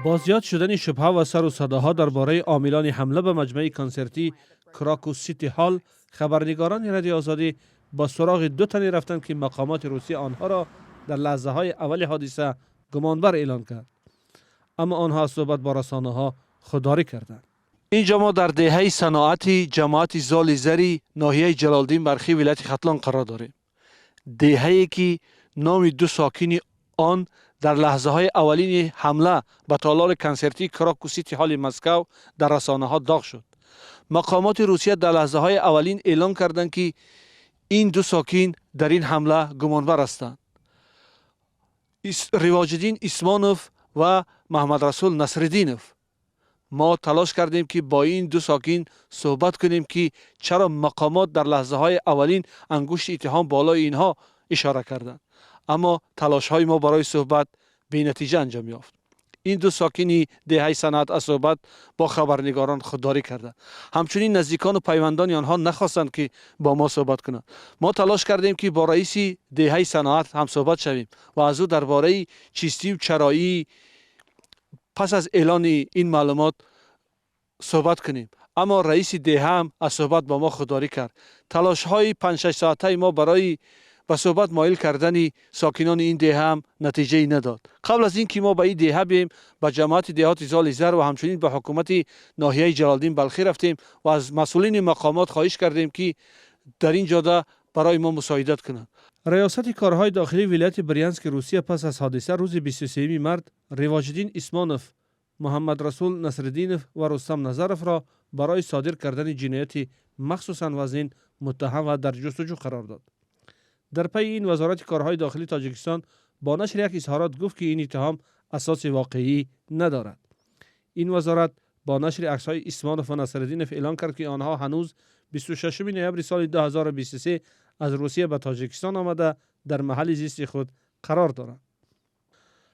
با زیاد شدن شبهه و سر و صداها درباره عاملان حمله به مجمع کنسرتی کراکو سیتی هال، خبرنگاران رادیو آزادی با سراغ دو تنی رفتند که مقامات روسیه آنها را در لحظه های اول حادثه گمانبر اعلان کرد، اما آنها از صحبت با رسانه ها خودداری کردند. اینجا ما در دهه صناعتی جماعت زالیزری ناحیه جلالدین برخی ولایت ختلان قرار داریم. دهه‌ای که نام دو ساکن آن در لحظه های اولین حمله به تالار کنسرتی کراکو سیتی هال مسکو در رسانه ها داغ شد. مقامات روسیه در لحظه های اولین اعلام کردند که این دو ساکن در این حمله گمانبر هستند. رواجالدین اسمانوف و محمد رسول نصرالدینوف. ما تلاش کردیم که با این دو ساکن صحبت کنیم که چرا مقامات در لحظه های اولین انگشت اتهام بالای اینها اشاره کردند، اما تلاش های ما برای صحبت بی نتیجه انجام یافت. این دو ساکنی دهه صنعت از صحبت با خبرنگاران خودداری کردند. همچنین نزدیکان و پیوندان آنها نخواستند که با ما صحبت کنند. ما تلاش کردیم که با رئیس دهه صنعت هم صحبت شویم و از او درباره چیستی و چرایی پس از اعلان این معلومات صحبت کنیم، اما رئیس دهه هم از صحبت با ما خودداری کرد. تلاش های 5-6 ساعته ما برای به صحبت مایل کردن ساکنان این دهه هم نتیجه نداد. قبل از این که ما به این دهه بیم، به جماعت دهات زالیزر و همچنین به حکومت ناحیه جلالدین بلخی رفتیم و از مسئولین مقامات خواهش کردیم که در این جاده برای ما مساعدت کنند. ریاست کارهای داخلی ولایت بریانسک روسیه پس از حادثه روز 23 مارس رواجالدین اسمانوف، محمد رسول نصرالدینوف و رستم نظرف را برای صادر کردن جنایتی مخصوصاً وزن متهم و در جستجو قرار داد. در پی این وزارت کارهای داخلی تاجیکستان با نشر یک اظهارات گفت که این اتهام اساس واقعی ندارد. این وزارت با نشر عکس‌های اسمانوف و نصرالدینوف اعلان کرد که آنها هنوز 26 نوامبر سال 2023 از روسیه به تاجیکستان آمده در محل زیست خود قرار دارند.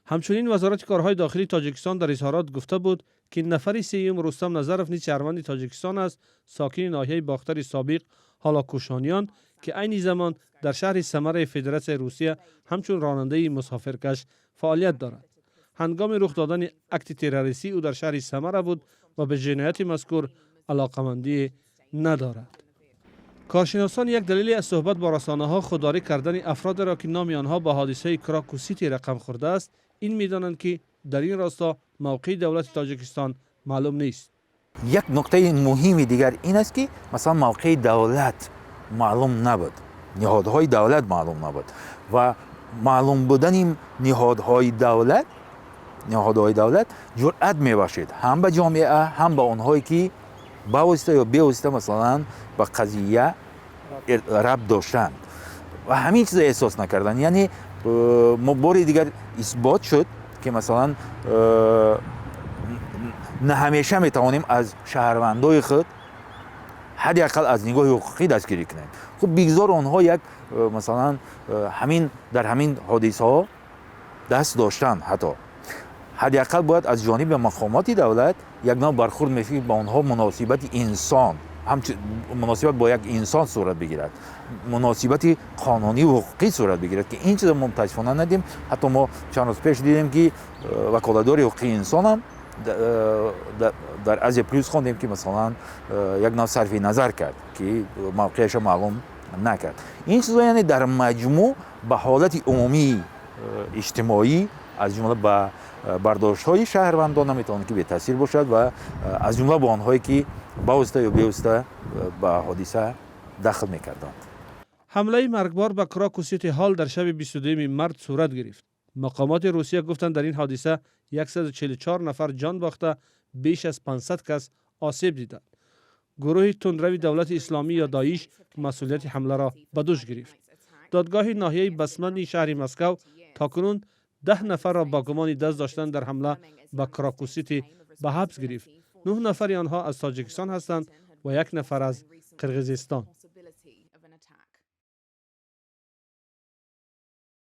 همچنین وزارت کارهای داخلی تاجیکستان در اظهارات گفته بود که نفر سوم رستم نظرف نیز شهروند تاجیکستان است، ساکن ناحیه باختر سابق هالاکوشانیان که عین زمان در شهر سمر فدراسیون روسیه همچون راننده مسافرکش فعالیت دارد. هنگام رخ دادن اکت تروریستی او در شهر سمر بود و به جنایت مذکور علاقمندی ندارد. کارشناسان یک دلیل از صحبت با رسانه ها خودداری کردن افراد را که نام آنها به حادثه کراکو سیتی رقم خورده است این می‌دانند که در این راستا موقع دولت تاجیکستان معلوم نیست. یک نکته مهم دیگر این است که مثلا موقع دولت معلوم نبود، نهادهای دولت معلوم نبود و معلوم بودن نهادهای دولت جرأت میبخشید هم به جامعه هم به اونهایی که با واسطه یا بی واسطه مثلا به قضیه ربط داشتند و همین چیز احساس نکردن. یعنی بار دیگر اثبات شد که مثلا نه همیشه میتوانیم از شهروندای خود حداقل از نگاه حقوقی دستگیری کنیم. خب بگذار آنها یک مثلا در همین حادثه ها دست داشتن، حداقل باید از جانب مقامات دولت یک نوع برخورد میشه با آنها مناسبت انسان، مناسبت با یک انسان صورت بگیرد، مناسبت قانونی و حقوقی صورت بگیرد که این چیز ما متاسفانه ندیم. حتی ما چند روز پیش دیدیم که وکالتدار حقوقی انسان هم در از پلیس خوندیم که مثلا یک نوع صرف نظر کرد که موقعش معلوم نکرد. این چیزا یعنی در مجموع به حالت عمومی اجتماعی از جمله به برداشت‌های شهروندان نمیتونه که به تاثیر باشد و از جمله به آنهایی که با واسطه یا بی واسطه به حادثه دخل میکردند. حمله مرگبار به کراکو سیتی هال در شب 22 مارس صورت گرفت. مقامات روسیه گفتند در این حادثه 144 نفر جان باخته، بیش از 500 کس آسیب دیدند. گروه تندروی دولت اسلامی یا داعش مسئولیت حمله را به دوش گرفت. دادگاه ناحیه بسمنی شهر مسکو تاکنون 10 نفر را با گمان دست داشتن در حمله به کراکو سیتی به حبس گرفت. 9 نفر آنها از تاجیکستان هستند و 1 نفر از قرقیزستان.